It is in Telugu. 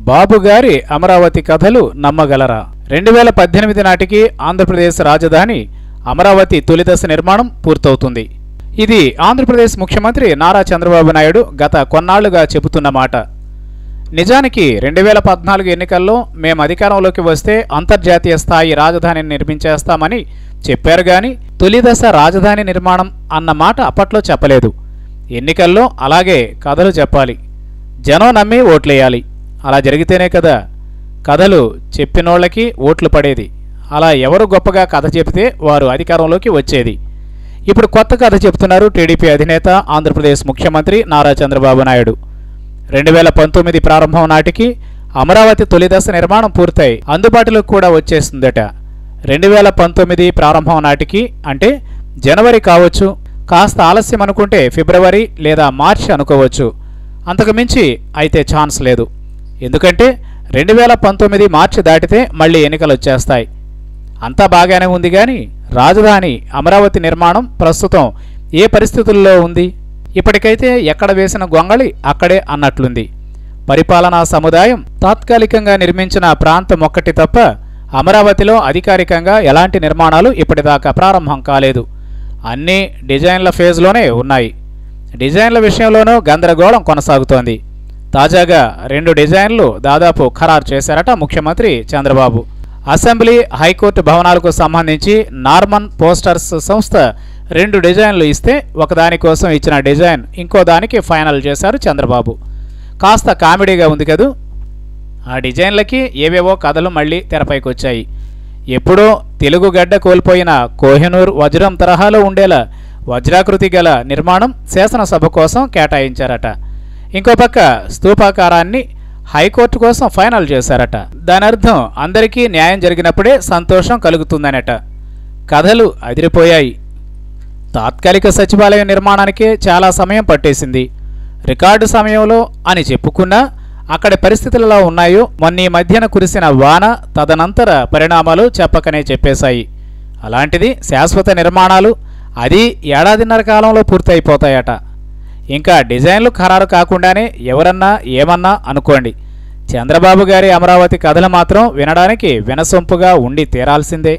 బాబు గారి అమరావతి కథలు నమ్మగలరా? 2018 నాటికి ఆంధ్రప్రదేశ్ రాజధాని అమరావతి తొలిదశ నిర్మాణం పూర్తవుతుంది. ఇది ఆంధ్రప్రదేశ్ ముఖ్యమంత్రి నారా చంద్రబాబు నాయుడు గత కొన్నాళ్లుగా చెబుతున్న మాట. నిజానికి 2014 ఎన్నికల్లో మేము అధికారంలోకి వస్తే అంతర్జాతీయ స్థాయి రాజధానిని నిర్మించేస్తామని చెప్పారు గాని తొలిదశ రాజధాని నిర్మాణం అన్న మాట అప్పట్లో చెప్పలేదు. ఎన్నికల్లో అలాగే కథలు చెప్పాలి, జనం నమ్మి ఓట్లేయాలి. అలా జరిగితేనే కదా కథలు చెప్పినోళ్ళకి ఓట్లు పడేది. అలా ఎవరు గొప్పగా కథ చెబితే వారు అధికారంలోకి వచ్చేది. ఇప్పుడు కొత్త కథ చెబుతున్నారు టీడీపీ అధినేత ఆంధ్రప్రదేశ్ ముఖ్యమంత్రి నారా చంద్రబాబు నాయుడు. 2019 ప్రారంభం నాటికి అమరావతి తొలిదశ నిర్మాణం పూర్తయి అందుబాటులోకి కూడా వచ్చేస్తుందట. 2019 ప్రారంభం నాటికి అంటే జనవరి కావచ్చు, కాస్త ఆలస్యం అనుకుంటే ఫిబ్రవరి లేదా మార్చి అనుకోవచ్చు. అంతకుమించి అయితే ఛాన్స్ లేదు. ఎందుకంటే 2019 మార్చి దాటితే మళ్ళీ ఎన్నికలు వచ్చేస్తాయి. అంతా బాగానే ఉంది కానీ రాజధాని అమరావతి నిర్మాణం ప్రస్తుతం ఏ పరిస్థితుల్లో ఉంది? ఇప్పటికైతే ఎక్కడ వేసిన గొంగళి అక్కడే అన్నట్లుంది. పరిపాలనా సముదాయం తాత్కాలికంగా నిర్మించిన ప్రాంతం ఒక్కటి తప్ప అమరావతిలో అధికారికంగా ఎలాంటి నిర్మాణాలు ఇప్పటిదాకా ప్రారంభం కాలేదు. అన్నీ డిజైన్ల ఫేజ్లోనే ఉన్నాయి. డిజైన్ల విషయంలోనూ గందరగోళం కొనసాగుతోంది. తాజాగా 2 డిజైన్లు దాదాపు ఖరారు చేశారట ముఖ్యమంత్రి చంద్రబాబు. అసెంబ్లీ, హైకోర్టు భవనాలకు సంబంధించి నార్మన్ పోస్టర్స్ సంస్థ 2 డిజైన్లు ఇస్తే ఒకదాని కోసం ఇచ్చిన డిజైన్ ఇంకో దానికి ఫైనల్ చేశారు చంద్రబాబు. కాస్త కామెడీగా ఉంది కదూ. ఆ డిజైన్లకి ఏవేవో కథలు మళ్ళీ తెరపైకి వచ్చాయి. ఎప్పుడో తెలుగు గడ్డ కోల్పోయిన కోహినూర్ వజ్రం తరహాలో ఉండేలా వజ్రాకృతి గల నిర్మాణం శాసనసభ కోసం కేటాయించారట. ఇంకో పక్క స్తూపాకారాన్ని హైకోర్టు కోసం ఫైనల్ చేశారట. దాని అర్థం అందరికీ న్యాయం జరిగినప్పుడే సంతోషం కలుగుతుందనట. కథలు అదిరిపోయాయి. తాత్కాలిక సచివాలయం నిర్మాణానికే చాలా సమయం పట్టేసింది. రికార్డు సమయంలో అని చెప్పుకున్నా అక్కడి పరిస్థితులలో ఉన్నాయో మొన్న ఈ మధ్యన కురిసిన వాన తదనంతర పరిణామాలు చెప్పకనే చెప్పేశాయి. అలాంటిది శాశ్వత నిర్మాణాలు అది ఏడాదిన్నర కాలంలో పూర్తయిపోతాయట. ఇంకా డిజైన్లు ఖరారు కాకుండానే ఎవరన్నా ఏమన్నా అనుకోండి, చంద్రబాబు గారి అమరావతి కథలు మాత్రం వినడానికి వినసొంపుగా ఉండి తీరాల్సిందే.